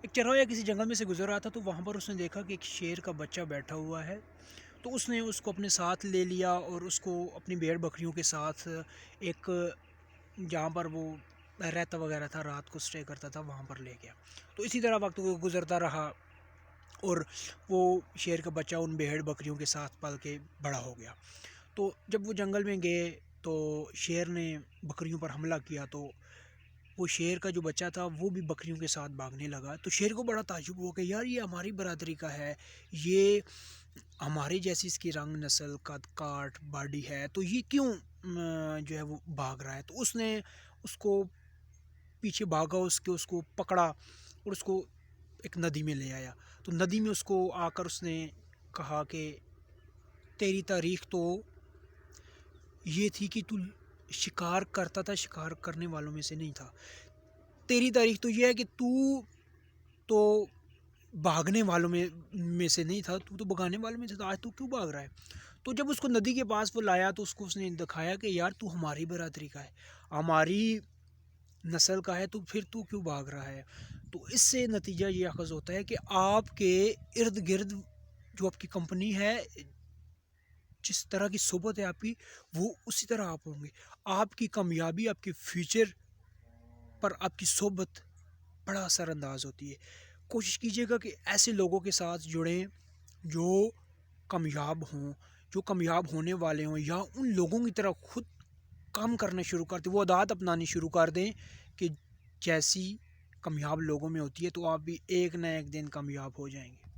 ایک چرواہا کسی جنگل میں سے گزر رہا تھا، تو وہاں پر اس نے دیکھا کہ ایک شیر کا بچہ بیٹھا ہوا ہے. تو اس نے اس کو اپنے ساتھ لے لیا اور اس کو اپنی بھیڑ بکریوں کے ساتھ ایک جہاں پر وہ رہتا وغیرہ تھا، رات کو سٹے کرتا تھا، وہاں پر لے گیا. تو اسی طرح وقت وہ گزرتا رہا اور وہ شیر کا بچہ ان بھیڑ بکریوں کے ساتھ پل کے بڑا ہو گیا. تو جب وہ جنگل میں گئے تو شیر نے بکریوں پر حملہ کیا، تو وہ شیر کا جو بچہ تھا وہ بھی بکریوں کے ساتھ بھاگنے لگا. تو شیر کو بڑا تعجب ہوا کہ یار یہ ہماری برادری کا ہے، یہ ہمارے جیسی اس کی رنگ نسل قد کاٹ باڈی ہے، تو یہ کیوں جو ہے وہ بھاگ رہا ہے. تو اس نے اس کو پیچھے بھاگا، اس کو پکڑا اور اس کو ایک ندی میں لے آیا. تو ندی میں اس کو آ کر اس نے کہا کہ تیری تاریخ تو یہ تھی کہ تو شکار کرتا تھا، شکار کرنے والوں میں سے نہیں تھا. تیری تاریخ تو یہ ہے کہ تو بھاگنے والوں میں سے نہیں تھا، تو بھگانے والوں میں سے تھا. آج تو کیوں بھاگ رہا ہے؟ تو جب اس کو ندی کے پاس وہ لایا تو اس نے دکھایا کہ یار تو ہماری برادری کا ہے، ہماری نسل کا ہے، تو پھر تو کیوں بھاگ رہا ہے. تو اس سے نتیجہ یہ اخذ ہوتا ہے کہ آپ کے ارد گرد جو آپ کی کمپنی ہے، جس طرح کی صحبت ہے آپ کی، وہ اسی طرح آپ ہوں گے. آپ کی کامیابی، آپ کے فیوچر پر آپ کی صحبت بڑا اثر انداز ہوتی ہے. کوشش کیجیے گا کہ ایسے لوگوں کے ساتھ جڑیں جو کامیاب ہوں، جو کامیاب ہونے والے ہوں، یا ان لوگوں کی طرح خود کام کرنا شروع کر دیں، وہ عادات اپنانی شروع کر دیں کہ جیسی کامیاب لوگوں میں ہوتی ہے، تو آپ بھی ایک نہ ایک دن کامیاب ہو جائیں گے.